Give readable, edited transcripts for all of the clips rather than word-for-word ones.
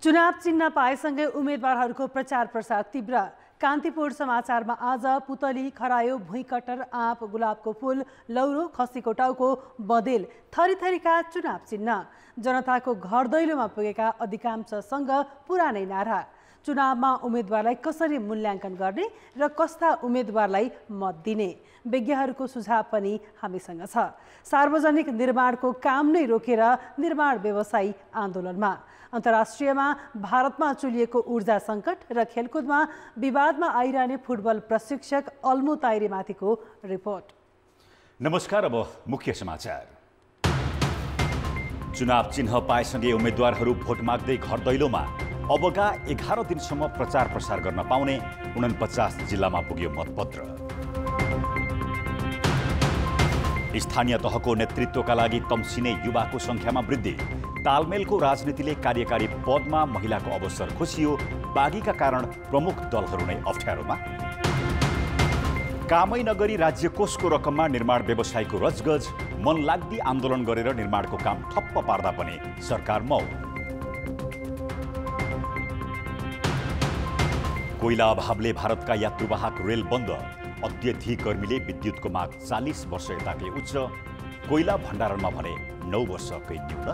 चुनाव चिन्ह पाएसँगै उम्मेदवारहरूको प्रचार प्रसार तीव्र। कान्तिपुर समाचारमा आज पुतली, खरायो, भुइँकटर, आँप, गुलाबको फूल, लौरो, खसीको टाउको, बदेल थरीथरीका चुनाव चिन्ह। जनताको घर दैलोमा पुगेका अधिकांशसँग पुरानै नारा। चुनावमा उम्मेदवारलाई कसरी मूल्याङ्कन गर्ने र कस्ता उम्मेदवारलाई मत दिने, विज्ञहरूको सुझाव पनि हामीसँग छ। सार्वजनिक निर्माणको काम नै रोकेर निर्माण व्यवसायी आन्दोलनमा। अन्तर्राष्ट्रियमा भारतमा चुलिएको ऊर्जा सङ्कट र खेलकुदमा विवादमा आइरहने फुटबल प्रशिक्षक अल्मु ताइरीमाथिको रिपोर्ट। नमस्कार, अब मुख्य समाचार। चुनाव चिन्ह पाएसँगै उम्मेदवारहरू भोट माग्दै घर दैलोमा। अबका 11 दिनसम्म प्रचार प्रसार गर्न पाउने 49 जिल्लामा पुग्यो मतपत्र। स्थानीय तहको नेतृत्वका लागि तम्सिने युवाको सङ्ख्यामा वृद्धि। तालमेलको राजनीतिले कार्यकारी पदमा महिलाको अवसर खोसियो। बागीका कारण प्रमुख दलहरू नै अप्ठ्यारोमा। कामै नगरी राज्य कोषको रकममा निर्माण व्यवसायको रजगज। मनलाग्दी आन्दोलन गरेर निर्माणको काम ठप्प पार्दा पनि सरकार मौन। कोइला अभावले भारतका यात्रुवाहक रेल बन्द। अत्यधिक गर्मीले विद्युतको माग 40 वर्ष यताकै उच्च। कोइला भण्डारणमा भने 9 वर्षकै न्यून।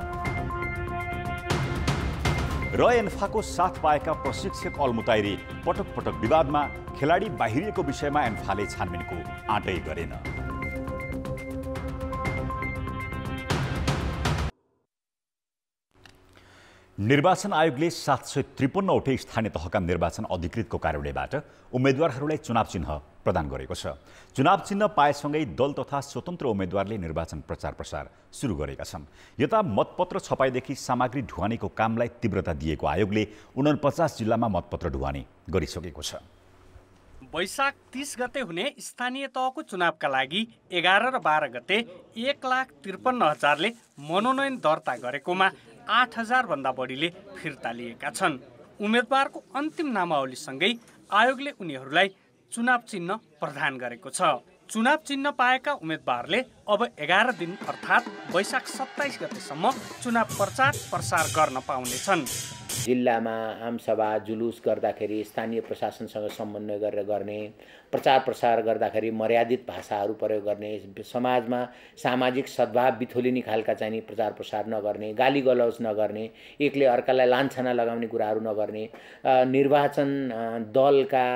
र एन्फाको साथ पाएका प्रशिक्षक अल्मु ताइरी पटक पटक विवादमा। खेलाडी बाहिरिएको विषयमा एन्फाले छानबिनको आँटै गरेन। निर्वाचन आयोगले 753 वटै स्थानीय तहका निर्वाचन अधिकृतको कार्यालयबाट उम्मेदवारहरूलाई चुनाव चिन्ह प्रदान गरेको छ। चुनाव चिन्ह पाएसँगै दल तथा स्वतन्त्र उम्मेदवारले निर्वाचन प्रचार प्रसार सुरु गरेका छन्। यता मतपत्र छपाईदेखि सामग्री ढुवानीको कामलाई तीव्रता दिएको आयोगले 49 जिल्लामा मतपत्र ढुवानी गरिसकेको छ। वैशाख 30 गते हुने स्थानीय तहको चुनावका लागि 11 र 12 गते 1,53,000ले मनोनयन दर्ता गरेकोमा 8,000 भन्दा बढीले फिर्ता लिएका छन्। उम्मेदवारको अन्तिम नामावलीसँगै आयोगले उनीहरूलाई चुनाव चिन्ह प्रदान गरेको छ। चुनाव चिन्ह पाएका उम्मेदवारले अब 11 दिन अर्थात् वैशाख 27 गतेसम्म चुनाव प्रचार प्रसार गर्न पाउनेछन्। जिल्लामा आमसभा जुलुस गर्दाखेरि स्थानीय प्रशासनसँग समन्वय गरेर गर्ने, प्रचार प्रसार गर्दाखेरि मर्यादित भाषाहरू प्रयोग गर्ने, समाजमा सामाजिक सद्भाव बिथोलिने खालका चाहिँ प्रचार प्रसार नगर्ने, गाली गलौज नगर्ने, एकले अर्कालाई लान्छना लगाउने कुराहरू नगर्ने, निर्वाचन दलका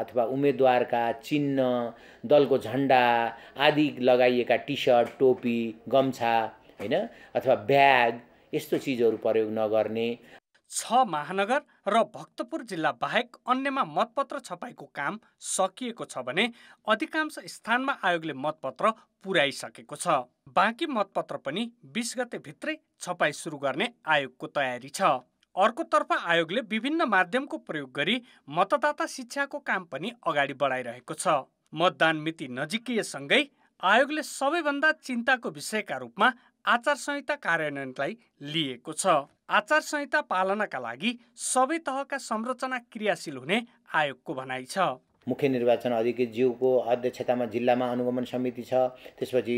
अथवा उम्मेदवारका चिन्ह, दलको झन्डा आदि लगाइएका टी सर्ट, टोपी, गम्छा हैन अथवा ब्याग यस्तो चिजहरू प्रयोग नगर्ने। 6 महानगर र भक्तपुर जिल्ला बाहेक अन्यमा मतपत्र छपाईको काम सकिएको छ भने अधिकांश स्थानमा आयोगले मतपत्र पुर्याइसकेको छ। बाँकी मतपत्र पनि 20 गते भित्रै छपाई सुरु गर्ने आयोगको तयारी छ। अर्कोतर्फ आयोगले विभिन्न माध्यमको प्रयोग गरी मतदाता शिक्षाको काम पनि अगाडि बढाइरहेको छ। मतदान मिति नजिकिएसँगै आयोगले सबैभन्दा चिन्ताको विषयका रूपमा आचार संहिता कार्यान्वयनलाई लिएको छ। आचार संहिता पालनाका लागि सबै तहका संरचना क्रियाशील हुने आयोगको भनाइ छ। मुख्य निर्वाचन अधिकृतज्यूको अध्यक्षतामा जिल्लामा अनुगमन समिति छ। त्यसपछि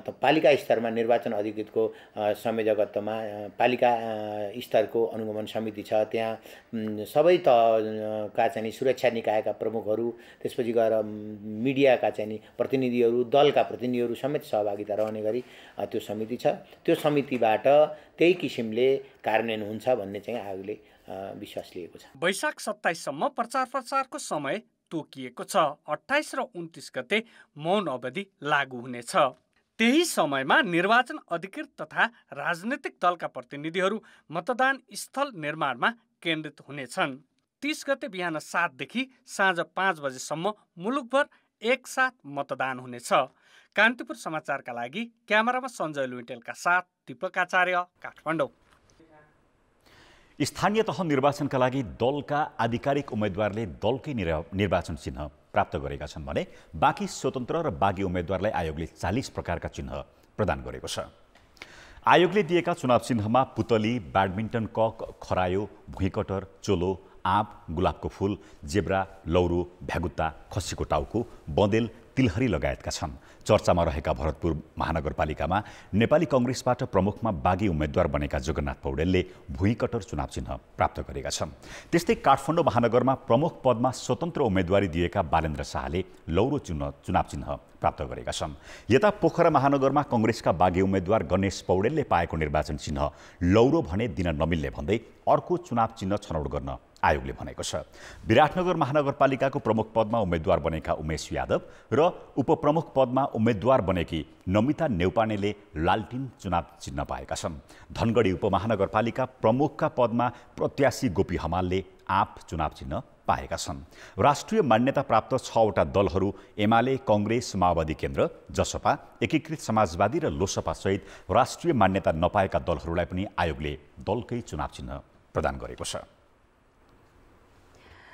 पालिका स्तरमा निर्वाचन अधिकृतको संयोजकत्वमा पालिका स्तरको अनुगमन समिति छ। त्यहाँ सबै तहका चाहिँ सुरक्षा निकायका प्रमुखहरू, त्यसपछि गएर मिडियाका चाहिँ प्रतिनिधिहरू, दलका प्रतिनिधिहरू समेत सहभागिता रहने गरी त्यो समिति छ। त्यो समितिबाट त्यही किसिमले कार्यान्वयन हुन्छ भन्ने चाहिँ आयोगले विश्वास लिएको छ। वैशाख 27 सम्म प्रचार प्रसारको समय तोकिएको छ। 28 र 29 गते मौन अवधि लागू हुनेछ। त्यही समयमा निर्वाचन अधिकृत तथा राजनीतिक दलका प्रतिनिधिहरू मतदान स्थल निर्माणमा केन्द्रित हुनेछन्। 30 गते बिहान 7 देखि साँझ 5 बजेसम्म मुलुकभर एकसाथ मतदान हुनेछ। कान्तिपुर समाचारका लागि क्यामेरामा सञ्जय लुइटेलका साथ दीपक आचार्य, काठमाडौँ। स्थानीय तह निर्वाचनका लागि दलका आधिकारिक उम्मेदवारले दलकै निर्वाचन चिन्ह प्राप्त गरेका छन् भने बाँकी स्वतन्त्र र बागी उम्मेदवारलाई आयोगले 40 प्रकारका चिन्ह प्रदान गरेको छ। आयोगले दिएका चुनाव चिन्हमा पुतली, ब्याडमिन्टन कक, खरायो, भुइँकटर, चोलो, आँप, गुलाबको फूल, जेब्रा, लौरो, भ्यागुत्ता, खसीको टाउको, बँदेल, तिलहरी लगायतका छन्। चर्चामा रहेका भरतपुर महानगरपालिकामा नेपाली कङ्ग्रेसबाट प्रमुखमा बागी उम्मेद्वार बनेका जगन्नाथ पौडेलले भुइँकटर चुनाव चिन्ह प्राप्त गरेका छन्। त्यस्तै काठमाडौँ महानगरमा प्रमुख पदमा स्वतन्त्र उम्मेद्वारी दिएका बालेन्द्र शाहले लौरो चुनाव चिन्ह प्राप्त गरेका छन्। यता पोखरा महानगरमा कङ्ग्रेसका बागी उम्मेद्वार गणेश पौडेलले पाएको निर्वाचन चिन्ह लौरो भने दिन नमिल्ने भन्दै अर्को चुनाव चिन्ह छनौट गर्न आयोगले भनेको छ। विराटनगर महानगरपालिकाको प्रमुख पदमा उम्मेद्वार बनेका उमेश यादव र उपप्रमुख पदमा उम्मेद्वार बनेकी नमिता नेउपानेले लालटिन चुनाव चिन्ह पाएका छन्। धनगढी उपमहानगरपालिका प्रमुखका पदमा प्रत्याशी गोपी हमालले आँप चुनाव चिन्ह पाएका छन्। राष्ट्रिय मान्यता प्राप्त 6वटा दलहरू एमाले, कङ्ग्रेस, माओवादी केन्द्र, जसपा, एकीकृत समाजवादी र लोसपा सहित राष्ट्रिय मान्यता नपाएका दलहरूलाई पनि आयोगले दलकै चुनाव चिन्ह प्रदान गरेको छ।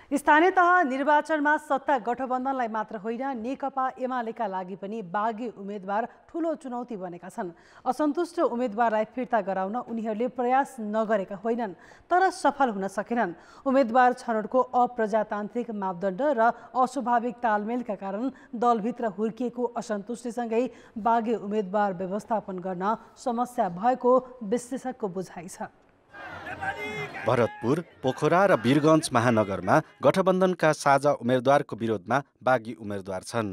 स्थानीय तह निर्वाचनमा सत्ता गठबन्धनलाई मात्र होइन, नेकपा एमालेका लागि पनि बागी उम्मेद्वार ठूलो चुनौती बनेका छन्। असन्तुष्ट उम्मेद्वारलाई फिर्ता गराउन उनीहरूले प्रयास नगरेका होइनन्, तर सफल हुन सकेनन्। उम्मेद्वार छनौटको अप्रजातान्त्रिक मापदण्ड र अस्वाभाविक तालमेलका कारण दलभित्र हुर्किएको असन्तुष्टिसँगै बागी उम्मेद्वार व्यवस्थापन गर्न समस्या भएको विश्लेषकको बुझाइ छ। भरतपुर, पोखरा र वीरगञ्ज महानगरमा गठबन्धनका साझा उम्मेद्वारको विरोधमा बागी उम्मेद्वार छन्।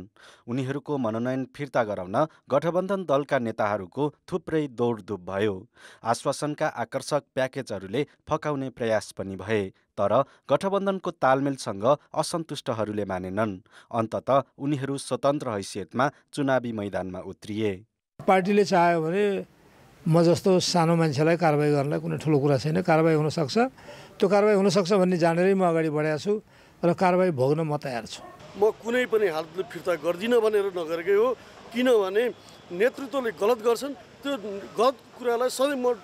उनीहरूको मनोनयन फिर्ता गराउन गठबन्धन दलका नेताहरूको थुप्रै दौडधुप भयो। आश्वासनका आकर्षक प्याकेजहरूले फकाउने प्रयास पनि भए, तर गठबन्धनको तालमेलसँग असन्तुष्टहरूले मानेनन्। अन्ततः उनीहरू स्वतन्त्र हैसियतमा चुनावी मैदानमा उत्रिए। पार्टीले चाह्यो भने म जस्तो सानो मान्छेलाई कारबाही गर्नलाई कुनै ठुलो कुरा छैन। कारबाही हुनसक्छ, त्यो कारबाही हुनसक्छ भन्ने जानेरै म अगाडि बढाएको छु र कारबाही भोग्न म तयार छु। म कुनै पनि हालतले फिर्ता गर्दिनँ भनेर नगरेकै हो, किनभने नेतृत्वले गलत गर्छन्। त्यो गलत कुरालाई सधैँ म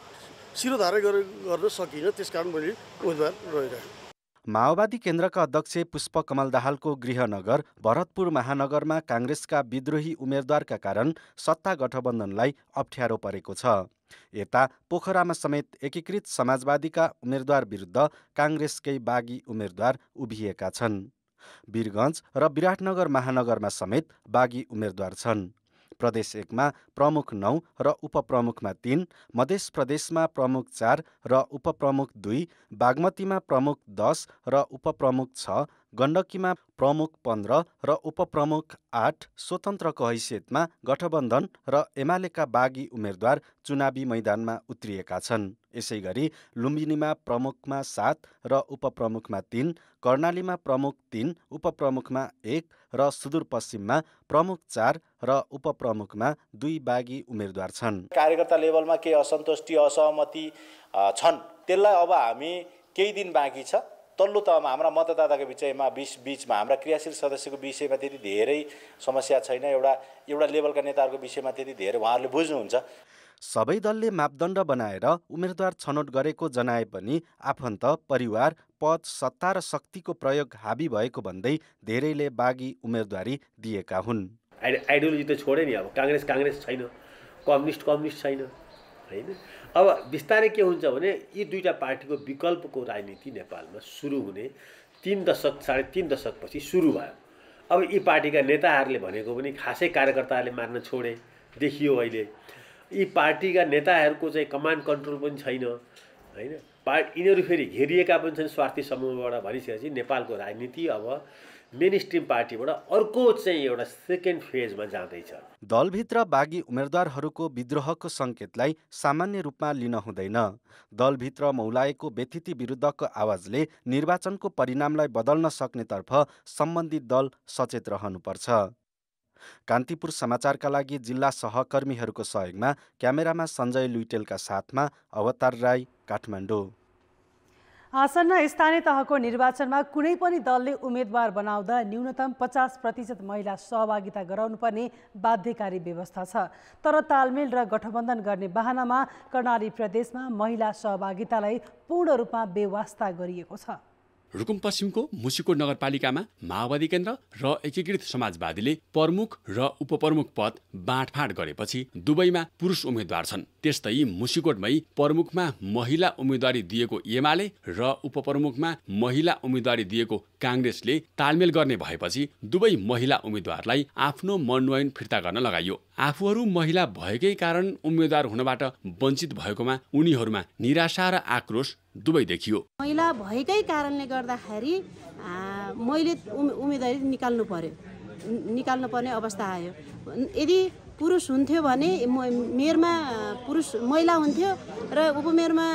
शिरोधार्य गर्न सकिनँ, त्यसकारण मैले उम्मेदवार रहिरहेँ। माओवादी केन्द्रका अध्यक्ष पुष्पकमल दाहालको गृहनगर भरतपुर महानगरमा काङ्ग्रेसका विद्रोही उम्मेद्वारका कारण सत्ता गठबन्धनलाई अप्ठ्यारो परेको छ। यता पोखरामा समेत एकीकृत समाजवादीका उम्मेद्वार विरुद्ध काङ्ग्रेसकै बागी उम्मेद्वार उभिएका छन्। वीरगञ्ज र विराटनगर महानगरमा समेत बागी उम्मेद्वार छन्। प्रदेश 1 मा प्रमुख 9 र उपप्रमुखमा 3, मध्य प्रदेशमा प्रमुख 4 र उपप्रमुख 2, बागमतीमा प्रमुख 10 र उपप्रमुख 6, गण्डकीमा प्रमुख 15 र उपप्रमुख 8 स्वतन्त्रको हैसियतमा गठबन्धन र एमालेका बागी उम्मेद्वार चुनावी मैदानमा उत्रिएका छन्। यसै गरी लुम्बिनीमा प्रमुखमा 7 र उपप्रमुखमा 3, कर्णालीमा प्रमुख 3, उपप्रमुखमा 1 र सुदूरपश्चिममा प्रमुख 4 र उपप्रमुखमा 2 बागी उम्मेद्वार छन्। कार्यकर्ता लेभलमा केही असन्तुष्टि, असहमति छन्, त्यसलाई अब हामी केही दिन बाँकी छ। तल्लो तहमा हाम्रा मतदाताको बिचमा हाम्रा क्रियाशील सदस्यको विषयमा त्यति धेरै समस्या छैन। एउटा लेभलका नेताहरूको विषयमा त्यति धेरै उहाँहरूले बुझ्नुहुन्छ। सबै दलले मापदण्ड बनाएर उम्मेद्वार छनौट गरेको जनाए पनि आफन्त, परिवार, पद, सत्ता र शक्तिको प्रयोग हाबी भएको भन्दै धेरैले बागी उम्मेदवारी दिएका हुन्। आइडियोलोजी त छोडे नि, अब काङ्ग्रेस छैन, कम्युनिस्ट छैन, होइन। अब बिस्तारै के हुन्छ भने यी दुईटा पार्टीको विकल्पको राजनीति नेपालमा सुरु हुने 3 दशक, 3.5 दशकपछि सुरु भयो। अब यी पार्टीका नेताहरूले भनेको पनि खासै कार्यकर्ताहरूले मान्न छोडे देखियो। अहिले यी पार्टीका नेताहरूको चाहिँ कमान्ड कन्ट्रोल पनि छैन, होइन। यिनीहरू फेरि घेरिएका पनि छन् स्वार्थी समूहबाट। भनिसकेपछि नेपालको राजनीति अब मेन स्ट्रिम पार्टीबाट अर्को चाहिँ एउटा सेकेन्ड फेजमा जाँदैछ। दलभित्र बागी उम्मेद्वारहरूको विद्रोहको सङ्केतलाई सामान्य रूपमा लिन हुँदैन। दलभित्र मौलाएको व्यथिति विरुद्धको आवाजले निर्वाचनको परिणामलाई बदल्न सक्नेतर्फ सम्बन्धित दल सचेत रहनुपर्छ। कान्तिपुर समाचारका लागि जिल्ला सहकर्मीहरूको सहयोगमा क्यामेरामा सञ्जय लुइटेलका साथमा अवतार राई, काठमाडौँ। आसन्न स्थानीय तहको निर्वाचनमा कुनै पनि दलले उम्मेद्वार बनाउँदा न्यूनतम 50% महिला सहभागिता गराउनुपर्ने बाध्यकारी व्यवस्था छ। तर तालमेल र गठबन्धन गर्ने बहानामा कर्णाली प्रदेशमा महिला सहभागितालाई पूर्ण रूपमा बेवास्ता गरिएको छ। रुकुम पश्चिमको मुसिकोट नगरपालिकामा माओवादी केन्द्र र एकीकृत समाजवादीले प्रमुख र उपप्रमुख पद बाँडफाँड गरेपछि दुवैमा पुरुष उम्मेद्वार छन्। त्यस्तै मुसिकोटमै प्रमुखमा महिला उम्मेदवारी दिएको एमाले र उपप्रमुखमा महिला उम्मेदवारी दिएको काङ्ग्रेसले तालमेल गर्ने भएपछि दुवै महिला उम्मेद्वारलाई आफ्नो मनोनयन फिर्ता गर्न लगाइयो। आफूहरू महिला भएकै कारण उम्मेद्वार हुनबाट वञ्चित भएकोमा उनीहरूमा निराशा र आक्रोश दुवै देखियो। महिला भएकै कारणले गर्दाखेरि मैले उम्मेदवारी निकाल्नु पर्ने अवस्था आयो। यदि पुरुष हुन्थ्यो भने मेयरमा महिला हुन्थ्यो र उपमेयरमा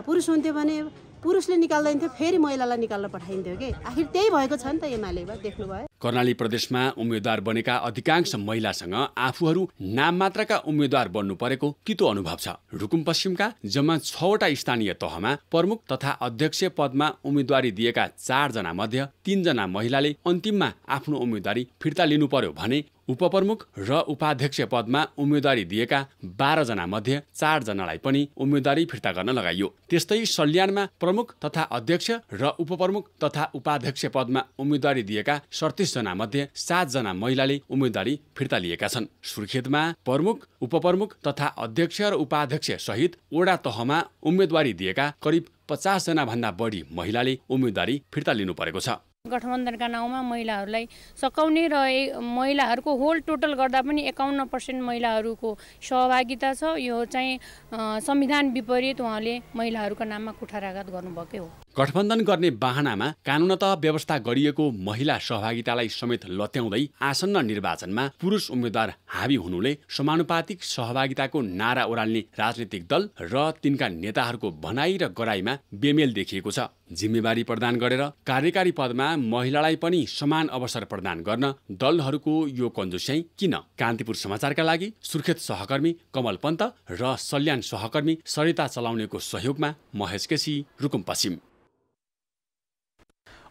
पुरुष हुन्थ्यो भने पुरुषले निकाल्दैन थियो, फेरि महिलालाई निकाल्न पठाइन्थ्यो कि। आखिर त्यही भएको छ नि त एमालेमा, देख्नुभयो। कर्णाली प्रदेशमा उम्मेद्वार बनेका अधिकांश महिलासँग आफूहरू नाम मात्रका उम्मेद्वार बन्नु परेको तितो अनुभव छ। रुकुम पश्चिमका जम्मा 6वटा स्थानीय तहमा प्रमुख तथा अध्यक्ष पदमा उम्मेदवारी दिएका 4 जना मध्ये 3 जना महिलाले अन्तिममा आफ्नो उम्मेदवारी फिर्ता लिनु पर्यो भने उपप्रमुख र उपाध्यक्ष पदमा उम्मेदवारी दिएका 12 जना मध्ये 4 जनालाई पनि उम्मेदवारी फिर्ता गर्न लगाइयो। त्यस्तै सल्यानमा प्रमुख तथा अध्यक्ष र उपप्रमुख तथा उपाध्यक्ष पदमा उम्मेदवारी दिएका 37 जना मध्ये 7 जना महिलाले उम्मेदवारी फिर्ता लिएका छन्। सुर्खेतमा प्रमुख, उपप्रमुख तथा अध्यक्ष र उपाध्यक्ष सहित वडा तहमा उम्मेदवारी दिएका करिब 50 जना भन्दा बढी महिलाले उम्मेदवारी फिर्ता लिनु परेको छ। गठबन्धनका नाउँमा महिलाहरूलाई सकाउने र महिलाहरूको होल टोटल गर्दा पनि 51% महिलाहरूको सहभागिता छ। यो चाहिँ संविधान विपरीत उहाँले महिलाहरूको नाममा कुठाराघात गर्नुभएकै हो। गठबन्धन गर्ने बहानामा कानुनतः व्यवस्था गरिएको महिला सहभागितालाई समेत लत्याउँदै आसन्न निर्वाचनमा पुरुष उम्मेद्वार हावी हुनुले समानुपातिक सहभागिताको नारा ओराल्ने राजनीतिक दल र तिनका नेताहरूको भनाइ र गराइमा बेमेल देखिएको छ। जिम्मेवारी प्रदान गरेर कार्यकारी पदमा महिलालाई पनि समान अवसर प्रदान गर्न दलहरूको यो कन्जुस्याइ किन? कान्तिपुर समाचारका लागि सुर्खेत सहकर्मी कमल पन्त र सल्यान सहकर्मी सरिता चलाउनेको सहयोगमा महेश केसी, रुकुम पश्चिम।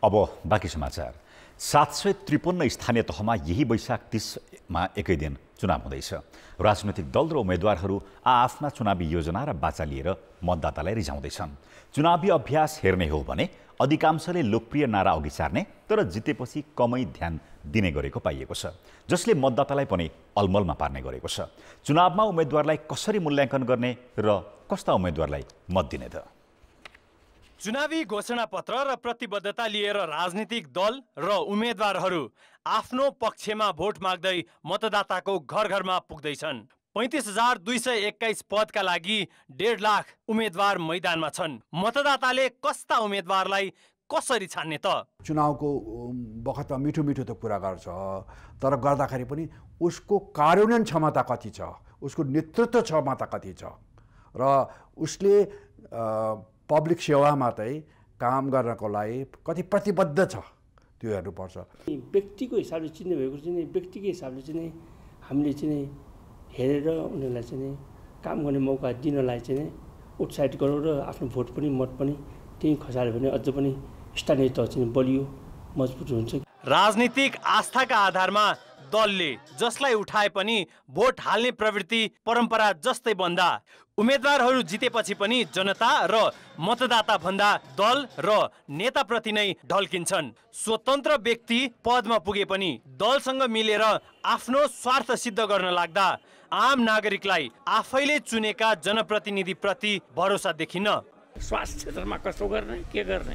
अब बाँकी समाचार। 753 स्थानीय तहमा यही वैशाख 30मा एकै दिन चुनाव हुँदैछ। राजनैतिक दल र उम्मेद्वारहरू आफ्ना चुनावी योजना र बाचा लिएर मतदातालाई रिझाउँदैछन्। चुनावी अभ्यास हेर्ने हो भने अधिकांशले लोकप्रिय नारा अघि सार्ने तर जितेपछि कमै ध्यान दिने गरेको पाइएको छ, जसले मतदातालाई पनि अलमलमा पार्ने गरेको छ। चुनावमा उम्मेद्वारलाई कसरी मूल्याङ्कन गर्ने र कस्ता उम्मेद्वारलाई मत दिने त? चुनावी घोषणापत्र र प्रतिबद्धता लिएर राजनीतिक दल र उम्मेद्वारहरू आफ्नो पक्षमा भोट माग्दै मतदाताको घर घरमा पुग्दैछन्। 35,221 पदका लागि 1.5 लाख उम्मेद्वार मैदानमा छन्। मतदाताले कस्ता उम्मेद्वारलाई कसरी छान्ने त? चुनावको बखतमा मिठो मिठो त कुरा गर्छ, तर गर्दाखेरि पनि उसको कार्यान्वयन क्षमता कति छ, उसको नेतृत्व क्षमता कति छ र उसले पब्लिक सेवामा चाहिँ काम गर्नको लागि कति प्रतिबद्ध छ त्यो हेर्नुपर्छ। व्यक्तिको हिसाबले चिन्ने भएको चाहिँ व्यक्तिको हिसाबले चाहिँ हामीले चाहिँ हेरेर उनीहरूलाई चाहिँ काम गर्ने मौका दिनलाई चाहिँ उत्साहित गरौँ र आफ्नो भोट पनि मत पनि त्यही खसाल्यो भने अझ पनि स्थानीय तह चाहिँ बलियो मजबुत हुन्छ। राजनीतिक आस्थाका आधारमा दलले जसलाई उठाए पनि भोट हाल्ने प्रवृत्ति परम्परा जस्तै बन्दा उम्मेद्वारहरू जितेपछि पनि जनता र मतदाता भन्दा दल र नेताप्रति नै ढल्किन्छन्। स्वतन्त्र व्यक्ति पदमा पुगे पनि दलसँग मिलेर आफ्नो स्वार्थ सिद्ध गर्न लाग्दा आम नागरिकलाई आफैले चुनेका जनप्रतिनिधिप्रति भरोसा देखिन्न। स्वास्थ्य क्षेत्रमा कसो गर्ने, के गर्ने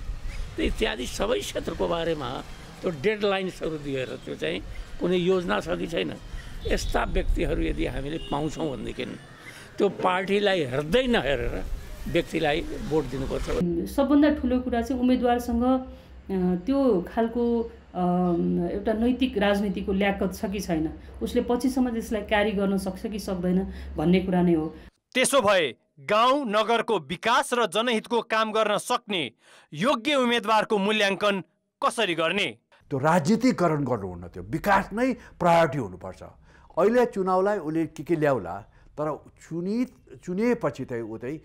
त्यो इत्यादि सबै क्षेत्रको बारेमा त्यो डेडलाइन्सहरू दिएर त्यो चाहिँ कुनै योजना छ कि छैन। यस्ता व्यक्तिहरू यदि हामीले पाउँछौँ भनेदेखि त्यो पार्टीलाई हेर्दै नहेरेर व्यक्तिलाई भोट दिनुपर्छ। सबभन्दा ठुलो कुरा चाहिँ उम्मेदवारसँग त्यो खालको एउटा नैतिक राजनीतिको ल्याकत छ कि छैन, उसले पछिसम्म त्यसलाई क्यारी गर्न सक्छ कि सक्दैन भन्ने कुरा नै हो। त्यसो भए गाउँ नगरको विकास र जनहितको काम गर्न सक्ने योग्य उम्मेदवारको मूल्याङ्कन कसरी गर्ने? त्यो राजनीतिकरण गर्नुहुन्न, त्यो विकास नै प्रायोरिटी हुनुपर्छ। अहिले चुनावलाई उसले के ल्याउला, तर चुनिएपछि चाहिँ ऊ चाहिँ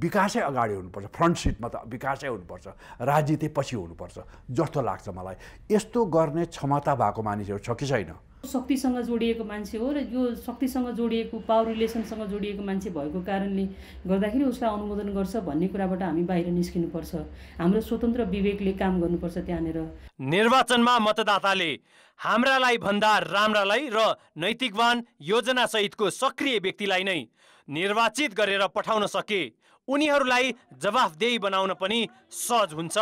विकासै अगाडि हुनुपर्छ, फ्रन्ट सिटमा त विकासै हुनुपर्छ, राजनीति पछि हुनुपर्छ जस्तो लाग्छ मलाई। यस्तो गर्ने क्षमता भएको मानिसहरू छ कि छैन? शक्तिसँग जोडिएको मान्छे हो र यो शक्तिसँग जोडिएको पावर रिलेसनसँग जोडिएको मान्छे भएको कारणले गर्दाखेरि उसलाई अनुमोदन गर्छ भन्ने कुराबाट हामी बाहिर निस्किनुपर्छ। हाम्रो स्वतन्त्र विवेकले काम गर्नुपर्छ त्यहाँनिर। निर्वाचनमा मतदाताले हाम्रालाई भन्दा राम्रालाई र नैतिकवान योजना सहितको सक्रिय व्यक्तिलाई नै निर्वाचित गरेर पठाउन सके उनीहरूलाई जवाफदेही बनाउन पनि सहज हुन्छ।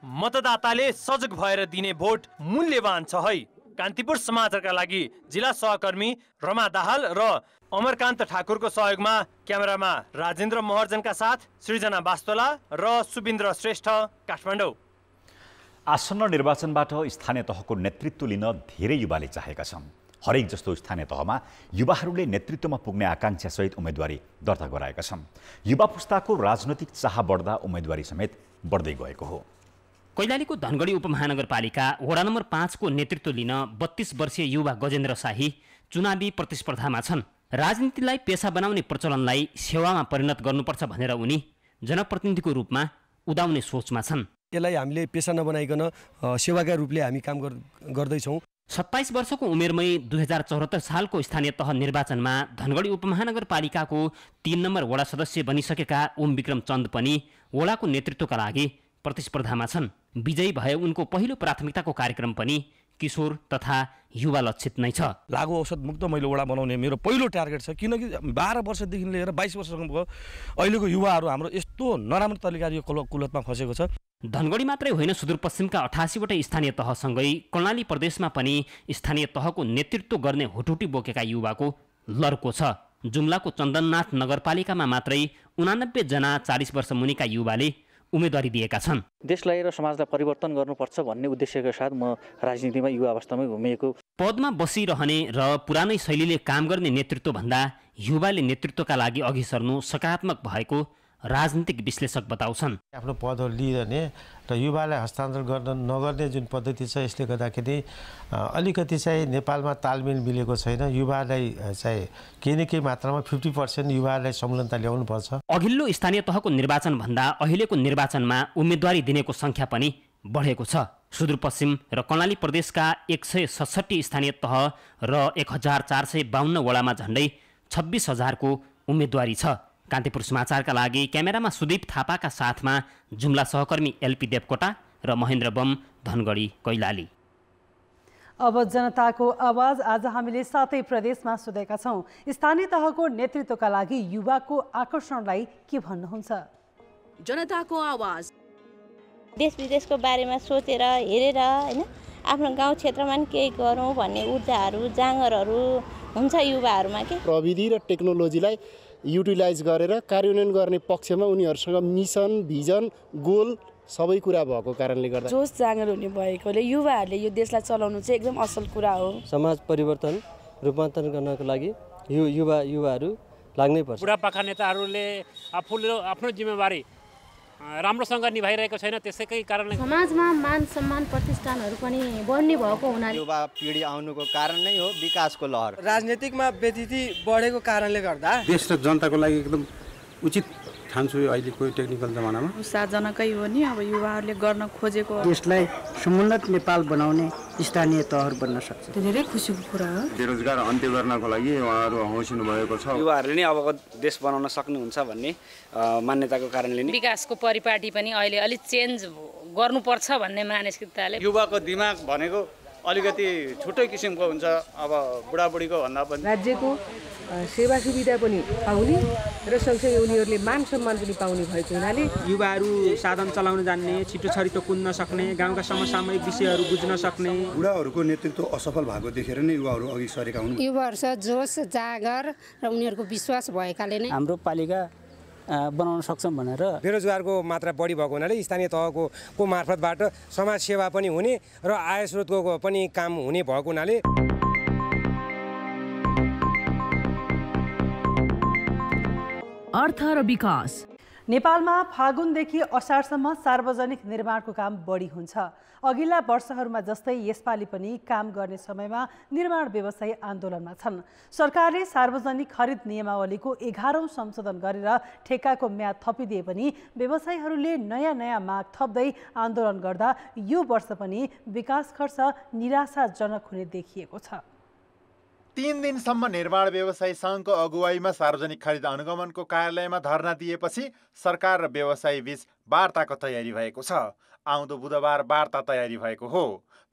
मतदाताले सजग भएर दिने भोट मूल्यवान छ है। कान्तिपुर समाचारका लागि जिल्ला सहकर्मी रमा दाहाल र अमरकान्त ठाकुरको सहयोगमा क्यामेरामा राजेन्द्र महर्जनका साथ सृजना वास्तोला र सुबिन्द्र श्रेष्ठ, काठमाडौँ। आसन्न निर्वाचनबाट स्थानीय तहको नेतृत्व लिन धेरै युवाले चाहेका छन्। हरेक जस्तो स्थानीय तहमा युवाहरूले नेतृत्वमा पुग्ने आकांक्षासहित उम्मेदवारी दर्ता गराएका छन्। युवा पुस्ताको राजनैतिक चाह बढ्दा उम्मेदवारी समेत बढ्दै गएको हो। कैलालीको धनगढी उपमहानगरपालिका वडा नम्बर 5 को नेतृत्व लिन 32 वर्षीय युवा गजेन्द्र शाही चुनावी प्रतिस्पर्धामा छन्। राजनीतिलाई पेशा बनाउने प्रचलनलाई सेवामा परिणत गर्नुपर्छ भनेर उनी जनप्रतिनिधिको रूपमा उदाउने सोचमा छन्। यसलाई हामीले पेशा नबनाइकन सेवाका रूपले हामी काम गर्दैछौँ। 27 वर्षको उमेरमै 2074 सालको स्थानीय तह निर्वाचनमा धनगढी उपमहानगरपालिकाको 3 नम्बर वडा सदस्य बनिसकेका ओम विक्रम चन्द पनि वडाको नेतृत्वका लागि प्रतिस्पर्धामा छन्। विजयी भए उनको पहिलो प्राथमिकताको कार्यक्रम पनि किशोर तथा युवा लक्षित नै छ। लागु औषध मुक्त मैले वडा बनाउने मेरो पहिलो टार्गेट छ, किनकि 12 वर्षदेखि लिएर 22 वर्षसम्मको अहिलेको युवाहरू हाम्रो यस्तो नराम्रो तरिकाले यो कुलतमा फसेको छ। धनगढी मात्रै होइन, सुदूरपश्चिमका 88 वटा स्थानीय तहसँगै कर्णाली प्रदेशमा पनि स्थानीय तहको नेतृत्व गर्ने हुटुटी बोकेका युवाको लर्को छ। जुम्लाको चन्दननाथ नगरपालिकामा मात्रै 89 जना 40 वर्ष मुनिका युवाले उम्मेदवारी दिएका छन्। देशलाई र समाजलाई परिवर्तन गर्नुपर्छ भन्ने उद्देश्यका साथ म राजनीतिमा युवा अवस्थामै घुमिएको। पदमा बसिरहने र पुरानै शैलीले काम गर्ने नेतृत्व भन्दा युवाले नेतृत्वका लागि अघि सर्नु सकारात्मक भएको राजनीतिक विश्लेषक बताउँछन्। आफ्नो पदहरू लिइरहने र युवालाई हस्तान्तरण गर्न नगर्ने जुन पद्धति छ यसले गर्दाखेरि अलिकति चाहिँ नेपालमा तालमेल मिलेको छैन। युवालाई चाहिँ केही न केही मात्रामा 50% युवालाई संलग्नता ल्याउनुपर्छ। अघिल्लो स्थानीय तहको निर्वाचन भन्दा अहिलेको निर्वाचनमा उम्मेदवारी दिनेको सङ्ख्या पनि बढेको छ। सुदूरपश्चिम र कर्णाली प्रदेशका 167 स्थानीय तह र 1452 वडामा झन्डै 26,000 को उम्मेदवारी छ। कान्तिपुर समाचारका लागि क्यामेरामा सुदीप थापाका साथमा जुम्ला सहकर्मी एलपी देवकोटा र महेन्द्र बम, धनगढी, कैलाली। अब जनताको आवाज आज हामीले 7 प्रदेशमा सोधेका छौँ। स्थानीय तहको नेतृत्वका लागि युवाको आकर्षणलाई के भन्नुहुन्छ? जनताको आवाज। देश विदेशको बारेमा सोचेर हेरेर हैन आफ्नो गाउँ क्षेत्रमा पनि केही गरौँ भन्ने ऊर्जाहरू जाँगरहरू हुन्छ युवाहरूमा के। प्रविधि र टेक्नोलोजीलाई युटिलाइज गरेर कार्यान्वयन गर्ने पक्षमा उनीहरूसँग मिसन, भिजन, गोल सबै कुरा भएको कारणले गर्दा जोस जाँगर हुने भएकोले युवाहरूले यो देशलाई चलाउनु चाहिँ एकदम असल कुरा हो। समाज परिवर्तन रूपान्तरण गर्नको लागि युवाहरू लाग्नै पर्छ। बुढापाका नेताहरूले आफ्नो जिम्मेवारी राम्रोसँग निभाइरहेको छैन, त्यसैकै कारणले समाजमा मान सम्मान प्रतिष्ठानहरू पनि बढ्ने भएको हुनाले युवा पिँढी आउनुको कारण नै हो विकासको लहर। राजनीतिकमा व्यतिथि बढेको कारणले गर्दा देश र जनताको लागि एकदम उचित ठान्छु यो अहिलेको टेक्निकल जमानामा। उत्साहजनकै हो नि अब युवाहरूले गर्न खोजेको। देशलाई समुन्नत नेपाल बनाउने स्थानीय तहहरू बन्न सक्छ। धेरै खुसीको कुरा हो। बेरोजगार अन्त्य गर्नको लागि उहाँहरू हौसिनु भएको छ। युवाहरूले नै अबको देश बनाउन सक्नुहुन्छ भन्ने मान्यताको कारणले नै विकासको परिपाटी पनि अहिले अलिक चेन्ज गर्नुपर्छ भन्ने मानसिकताले युवाको दिमाग भनेको अलिकति छुट्टै किसिमको हुन्छ। अब बुढाबुढीको भन्दा पनि राज्यको सेवा सुविधा पनि पाउने र सँगसँगै उनीहरूले मान सम्मान पनि पाउने भएको हुनाले युवाहरू साधन चलाउन जान्ने, छिटो छरितो कुद्न सक्ने, गाउँका समसामयिक विषयहरू बुझ्न सक्ने। बुढाहरूको नेतृत्व असफल भएको देखेर नै युवाहरू अघि सरेका हुन्। युवाहरूसँग जोस जागर र उनीहरूको विश्वास भएकाले नै हाम्रो पालिका बनाउन सक्छौँ भनेर बेरोजगारको मात्रा बढी भएको हुनाले स्थानीय तहको मार्फतबाट समाज सेवा पनि हुने र आय स्रोतको पनि काम हुने भएको हुनाले अर्थ र विकास। नेपालमा फागुनदेखि असारसम्म सार्वजनिक निर्माणको काम बढी हुन्छ। अघिल्ला वर्षहरूमा जस्तै यसपालि पनि काम गर्ने समयमा निर्माण व्यवसायी आन्दोलनमा छन्। सरकारले सार्वजनिक खरिद नियमावलीको 11औं संशोधन गरेर ठेक्काको म्याद थपिदिए पनि व्यवसायीहरूले नयाँ माग थप्दै आन्दोलन गर्दा यो वर्ष पनि विकास खर्च निराशाजनक हुने देखिएको छ। 3 दिनसम्म निर्माण व्यवसायी सङ्घको अगुवाईमा सार्वजनिक खरिद अनुगमनको कार्यालयमा धरना दिएपछि सरकार र व्यवसायी बीच वार्ताको तयारी भएको छ। आउँदो बुधबार वार्ता तयारी भएको हो,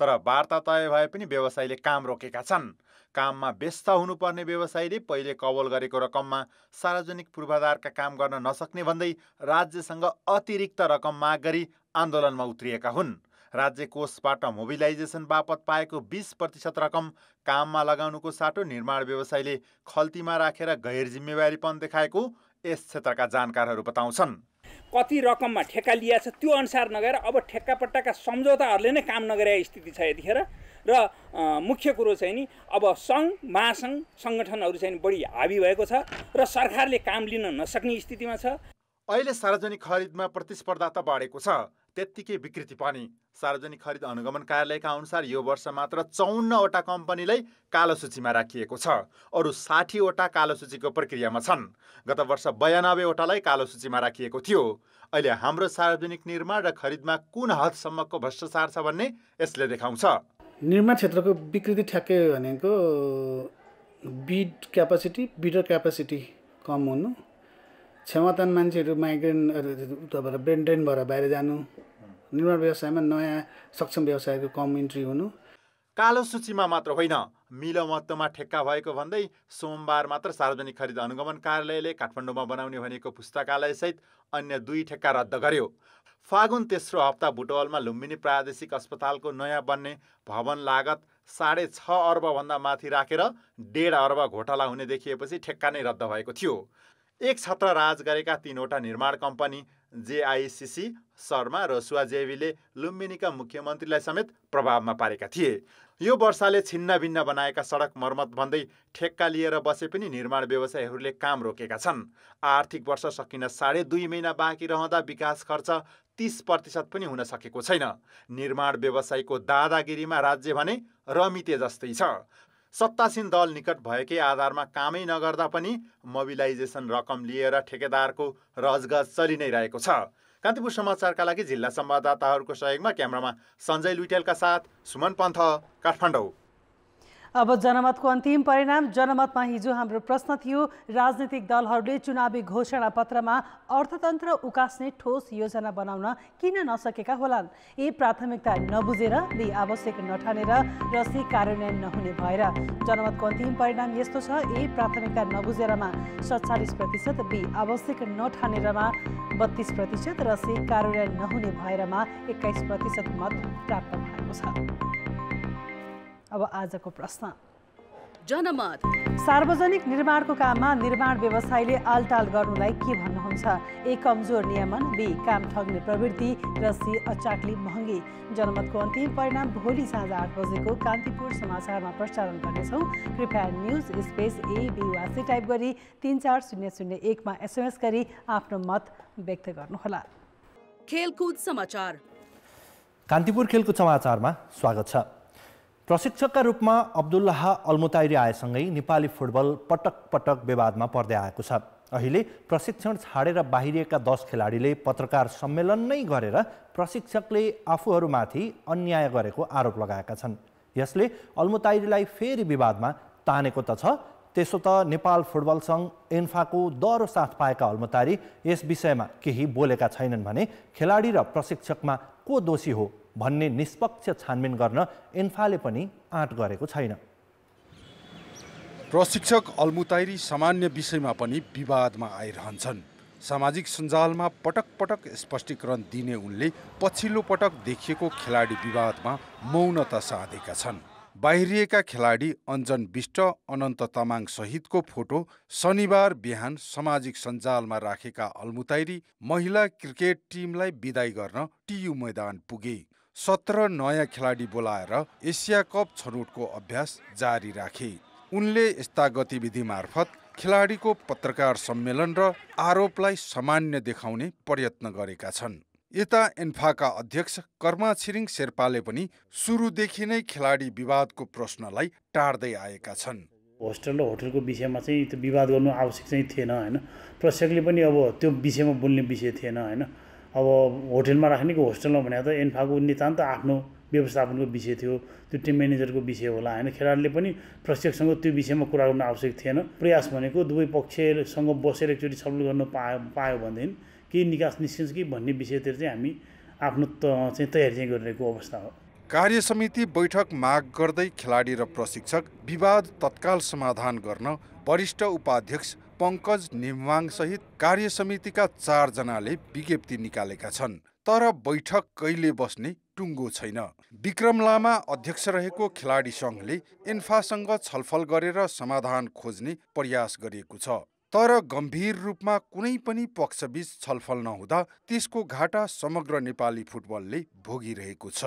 तर वार्ता तय भए पनि व्यवसायीले काम रोकेका छन्। काममा व्यस्त हुनुपर्ने व्यवसायीले पहिले कवल गरेको रकममा सार्वजनिक पूर्वाधारका काम गर्न नसक्ने भन्दै राज्यसँग अतिरिक्त रकम माग गरी आन्दोलनमा उत्रिएका हुन्। राज्य कोषबाट मोबिलाइजेसन बापत पाएको 20% रकम काममा लगाउनुको साटो निर्माण व्यवसायीले खल्तीमा राखेर गैर जिम्मेवारीपन देखाएको यस क्षेत्रका जानकारहरू बताउँछन्। कति रकममा ठेक्का लिएको छ त्यो अनुसार नगएर अब ठेक्कापट्टाका सम्झौताहरूले नै काम नगरेको स्थिति छ यतिखेर। र मुख्य कुरो चाहिँ नि अब सङ्घ महासङ्घ सङ्गठनहरू चाहिँ बढी हावी भएको छ र सरकारले काम लिन नसक्ने स्थितिमा छ। अहिले सार्वजनिक खरिदमा प्रतिस्पर्धा त बढेको छ, त्यत्तिकै विकृति पनि। सार्वजनिक खरिद अनुगमन कार्यालयका अनुसार यो वर्ष मात्र 54वटा कम्पनीलाई कालो सूचीमा राखिएको छ। अरू 60वटा कालो सूचीको प्रक्रियामा छन्। गत वर्ष 92वटालाई कालो सूचीमा राखिएको थियो। अहिले हाम्रो सार्वजनिक निर्माण र खरिदमा कुन हदसम्मको भ्रष्टाचार छ भन्ने यसले देखाउँछ। निर्माण क्षेत्रको विकृति ठ्याक्कै भनेको बिडर क्यापासिटी कम हुनु, क्षमतान मान्छेहरू माइग्रेन्ट उताबाट ब्रेन ड्रेन भएर बाहिर जानु, निर्माण व्यवसायमा नयाँ सक्षम व्यवसायको कम इन्ट्री हुनु। कालो सूचीमा मात्र होइन, मिलोमत्तमा ठेक्का भएको भन्दै सोमबार मात्र सार्वजनिक खरिद अनुगमन कार्यालयले काठमाडौँमा बनाउने भनेको पुस्तकालयसहित अन्य 2 ठेक्का रद्द गर्यो। फागुन तेस्रो हप्ता बुटवलमा लुम्बिनी प्रादेशिक अस्पतालको नयाँ बन्ने भवन लागत 6.5 अर्बभन्दा माथि राखेर 1.5 अर्ब घोटाला हुने देखिएपछि ठेक्का नै रद्द भएको थियो। एक छत्र राज गरेका 3वटा निर्माण कम्पनी JICC, शर्मा र सुवाजेवीले लुम्बिनीका मुख्यमन्त्रीलाई समेत प्रभावमा पारेका थिए। यो वर्षाले छिन्नभिन्न बनाएका सडक मर्मत भन्दै ठेक्का लिएर बसे पनि निर्माण व्यवसायीहरूले काम रोकेका छन्। आर्थिक वर्ष सकिन 2.5 महिना बाँकी रहँदा विकास खर्च 30% पनि हुन सकेको छैन। निर्माण व्यवसायीको दादागिरीमा राज्य भने रमिते जस्तै छ। सत्तासीन दल निकट भएकै आधारमा कामै नगर्दा पनि मोबिलाइजेसन रकम लिएर ठेकेदारको रजगज चलि नै रहेको छ। कान्तिपुर समाचारका लागि जिल्ला संवाददाताहरूको सहयोगमा क्यामेरामा सञ्जय लुइटेलका साथ सुमन पन्थ, काठमाडौँ। अब जनमतको अन्तिम परिणाम। जनमतमा हिजो हाम्रो प्रश्न थियो, राजनीतिक दलहरूले चुनावी घोषणा पत्रमा अर्थतन्त्र उकास्ने ठोस योजना बनाउन किन नसकेका होलान्? ए, प्राथमिकता नबुझेर, बी, आवश्यक नठानेर, र सी, कार्यान्वयन नहुने भएर। जनमतको अन्तिम परिणाम यस्तो छ। ए, प्राथमिकता नबुझेरमा 47%, बी, आवश्यक नठानेरमा 32% र सी, कार्यान्वयन नहुने भएरमा 21% मत प्राप्त भएको छ। अब आजको प्रश्न। जनमत। सार्वजनिक निर्माणको काममा निर्माण व्यवसायीले आलटाल गर्नुलाई के भन्नुहुन्छ? ए, कमजोर नियमन, बी, काम ठग्ने प्रवृत्ति, र सी, अचाक्ली महँगी। जनमतको अन्तिम परिणाम भोलि साँझ 8 बजेको कान्तिपुर समाचारमा प्रसारण गर्नेछौँ। कृपया न्युज स्पेस ABUAC टाइप गरी 34001 मा SMS गरी आफ्नो मत व्यक्त गर्नुहोला। खेलकुद समाचार। कान्तिपुर खेलकुद समाचारमा स्वागत छ। प्रशिक्षकका रूपमा अब्दुल्लाह अल्मुताइरी आएसँगै नेपाली फुटबल पटक पटक विवादमा पर्दै आएको छ। अहिले प्रशिक्षण छाडेर बाहिरिएका 10 खेलाडीले पत्रकार सम्मेलन नै गरेर प्रशिक्षकले आफूहरूमाथि अन्याय गरेको आरोप लगाएका छन्। यसले अल्मुताइरीलाई फेरि विवादमा तानेको त छ। त्यसो त नेपाल फुटबल सङ्घ एन्फाको दह्रो साथ पाएका अल्मुताइरी यस विषयमा केही बोलेका छैनन् भने खेलाडी र प्रशिक्षकमा को दोषी हो भन्ने निष्पक्ष छानबिन गर्न एन्फाले पनि आँट गरेको छैन। प्रशिक्षक अल्मुताइरी सामान्य विषयमा पनि विवादमा आइरहन्छन्। सामाजिक सञ्जालमा पटक पटक स्पष्टीकरण दिने उनले पछिल्लो पटक देखिएको खेलाडी विवादमा मौनता साधेका छन्। बाहिरिएका खेलाडी अञ्जन बिष्ट, अनन्त तामाङ सहितको फोटो शनिबार बिहान सामाजिक सञ्जालमा राखेका अल्मुताइरी महिला क्रिकेट टिमलाई बिदाई गर्न टियु मैदान पुगे। 17 नयाँ खेलाडी बोलाएर एसिया कप छनौटको अभ्यास जारी राखे। उनले यस्ता गतिविधि मार्फत खेलाडीको पत्रकार सम्मेलन र आरोपलाई सामान्य देखाउने प्रयत्न गरेका छन्। यता एन्फाका अध्यक्ष कर्मा छिरिङ शेर्पाले पनि सुरुदेखि नै खेलाडी विवादको प्रश्नलाई टार्दै आएका छन्। होस्टेल र होटलको विषयमा चाहिँ त्यो विवाद गर्नु आवश्यक चाहिँ थिएन हैन। प्रशिक्षकले पनि अब त्यो विषयमा बोल्ने विषय थिएन हैन। अब होटलमा राख्ने कि होस्टेलमा भने त एन्फाको नितान्त आफ्नो व्यवस्थापनको विषय थियो, त्यो टिम म्यानेजरको विषय होला होइन। खेलाडीले पनि प्रशिक्षकसँग त्यो विषयमा कुरा गर्न आवश्यक थिएन। प्रयास भनेको दुवै पक्षसँग बसेर एकचोटि छलफल गर्न पायो भनेदेखि केही निकास निस्किन्छ कि भन्ने विषयतिर चाहिँ हामी आफ्नो चाहिँ तयारी चाहिँ गरिरहेको अवस्था हो। कार्य समिति बैठक माग गर्दै खेलाडी र प्रशिक्षक विवाद तत्काल समाधान गर्न वरिष्ठ उपाध्यक्ष पंकज नेमवाङ सहित कार्य समितिका 4 जनाले विज्ञप्ति निकालेका छन्। तर बैठक कहिले बस्ने टुङ्गो छैन। विक्रम लामा अध्यक्ष रहेको खेलाडी सङ्घले इन्फासँग छलफल गरेर समाधान खोज्ने प्रयास गरेको छ। तर गम्भीर रूपमा कुनै पनि पक्षबीच छलफल नहुँदा त्यसको घाटा समग्र नेपाली फुटबलले भोगिरहेको छ।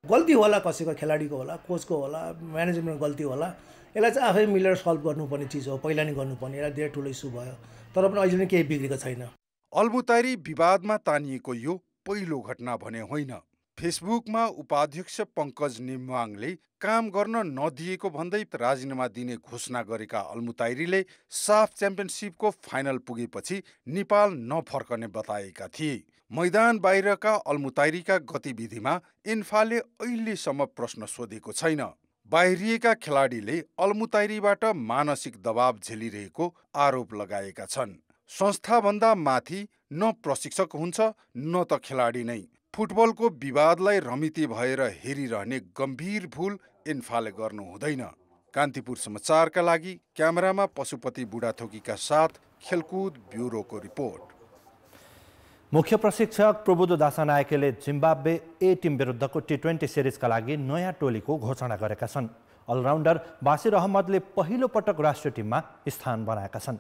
गल्ती होला, कसैको खेलाडीको होला, कोचको होला, म्यानेजमेन्ट गल्ती होला, यसलाई चाहिँ आफै मिलेर सल्भ गर्नुपर्ने चिज हो। पहिला नै गर्नुपर्ने, यसलाई धेरै ठुलो इस्यु भयो, तर पनि अहिले नै केही बिग्रेको छैन। अल्मुताइरी विवादमा तानिएको यो पहिलो घटना भने होइन। फेसबुकमा उपाध्यक्ष पंकज नेमवाङले काम गर्न नदिएको भन्दै राजीनामा दिने घोषणा गरेका अल्मुताइरीले साफ च्याम्पियनसिपको फाइनल पुगेपछि नेपाल नफर्कने बताएका थिए। मैदान बाहिरका अल्मुताइरीका गतिविधिमा इन्फाले अहिलेसम्म प्रश्न सोधेको छैन। बाहिरिएका खेलाडीले अल्मुताइरीबाट मानसिक दबाव झेलिरहेको आरोप लगाएका छन्। संस्थाभन्दा माथि न प्रशिक्षक हुन्छ न त खेलाडी नै। फुटबलको विवादलाई रमिती भएर हेरिरहने गम्भीर भूल इन्फाले गर्नु हुँदैन। कान्तिपुर समाचारका लागि क्यामेरामा पशुपति बुढाथोकीका साथ खेलकुद ब्युरोको रिपोर्ट। मुख्य प्रशिक्षक प्रबुद्धो दासानायकेले जिम्बाब्वे ए टिम विरुद्धको T20 सिरिजका लागि नयाँ टोलीको घोषणा गरेका छन्। अलराउन्डर बासिर अहमदले पहिलो पटक राष्ट्रिय टिममा स्थान बनाएका छन्।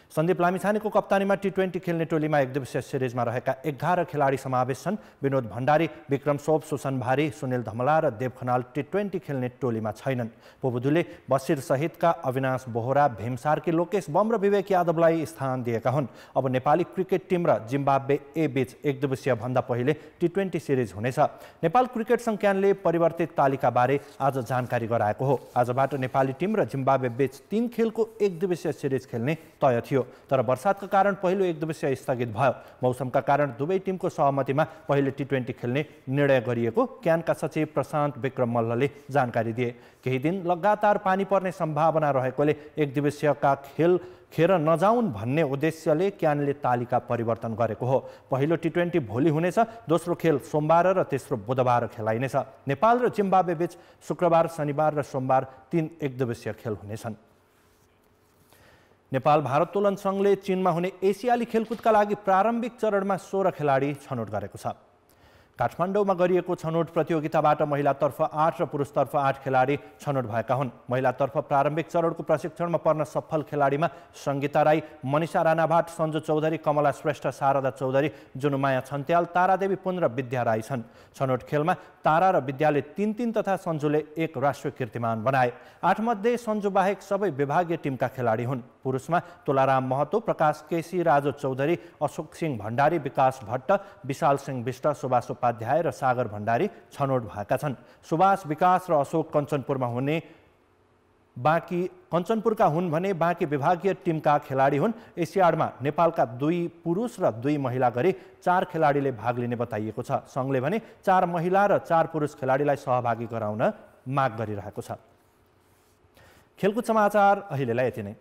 सन्दीप लामिछानेको कप्तानीमा T20 खेल्ने टोलीमा एकदिवसीय सिरिजमा रहेका 11 खेलाडी समावेश छन्। विनोद भण्डारी, विक्रम सोप, सुसन भारी, सुनिल धमला र देव खनाल T20 खेल्ने टोलीमा छैनन्। प्रबुद्धुले बसिर सहितका अविनाश बोहरा, भीमसार्की, लोकेश बम र विवेक यादवलाई स्थान दिएका हुन्। अब नेपाली क्रिकेट टिम र जिम्बाब्वे ए बीच एकदिवसीय भन्दा पहिले T20 सिरिज हुनेछ। नेपाल क्रिकेट संज्ञानले परिवर्तित तालिकाबारे आज जानकारी गराएको हो। आजबाट नेपाली टिम र जिम्बाब्वे बीच 3 खेलको एकदिवसीय सिरिज खेल्ने तय थियो, तर वर्षातका कारण पहिलो एकदिवसीय स्थगित भयो। मौसमका कारण दुवै टिमको सहमतिमा पहिले T20 खेल्ने निर्णय गरिएको क्यानका सचिव प्रशान्त विक्रम मल्लले जानकारी दिए। केही दिन लगातार पानी पर्ने सम्भावना रहेकोले एकदिवसीयका खेल खेर नजाउन् भन्ने उद्देश्यले क्यानले तालिका परिवर्तन गरेको हो। पहिलो T20 भोलि हुनेछ, दोस्रो खेल सोमबार र तेस्रो बुधबार खेलाइनेछ। नेपाल र जिम्बाब्वे बीच शुक्रबार, शनिबार र सोमबार 3 एकदिवसीय खेल हुनेछन्। नेपाल भारोत्तोलन संघले चीनमा हुने एसियाली खेलकुदका लागि प्रारम्भिक चरणमा 16 खेलाडी छनौट गरेको छ। काठमाडौँमा गरिएको छनौट प्रतियोगिताबाट महिलातर्फ 8 र पुरुषतर्फ 8 खेलाडी छनौट भएका हुन्। महिलातर्फ प्रारम्भिक चरणको प्रशिक्षणमा पर्न सफल खेलाडीमा सङ्गीता राई, मनिषा राणाभाट, सञ्जु चौधरी, कमला श्रेष्ठ, शारदा चौधरी, जुनुमाया छन्त्याल, तारादेवी पुन र विद्या राई छन्। छनौट खेलमा तारा र विद्याले 3-3 तथा सञ्जुले 1 राष्ट्रिय कीर्तिमान बनाए। 8 मध्ये सञ्जु बाहेक सबै विभागीय टिमका खेलाडी हुन्। पुरुषमा तुलाराम महतो, प्रकाश केसी, राजु चौधरी, अशोक सिंह भण्डारी, विकास भट्ट, विशाल सिंह विष्ट, सुभाष उपाध्याय र सागर भण्डारी छनौट भएका छन्। सुभाष, विकास र अशोक कञ्चनपुरमा हुने कञ्चनपुरका हुन् भने बाँकी विभागीय टिमका खेलाडी हुन्। एसियाडमा नेपालका 2 पुरुष र 2 महिला गरी 4 खेलाडीले भाग लिने बताइएको छ। सङ्घले भने 4 महिला र 4 पुरुष खेलाडीलाई सहभागी गराउन माग गरिरहेको छ। खेलकुद समाचार अहिलेलाई यति नै।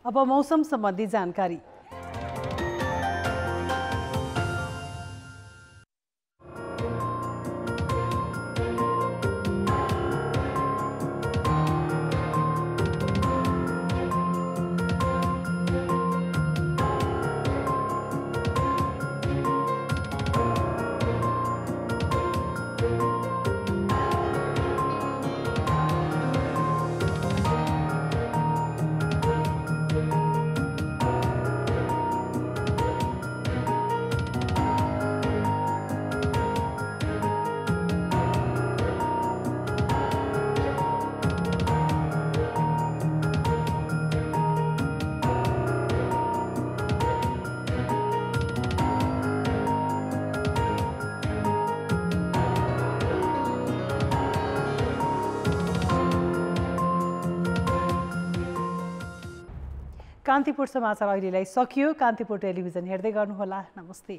अब मौसम सम्बन्धी जानकारी। कान्तिपुर समाचार अहिलेलाई सकियो। कान्तिपुर टेलिभिजन हेर्दै गर्नुहोला। नमस्ते।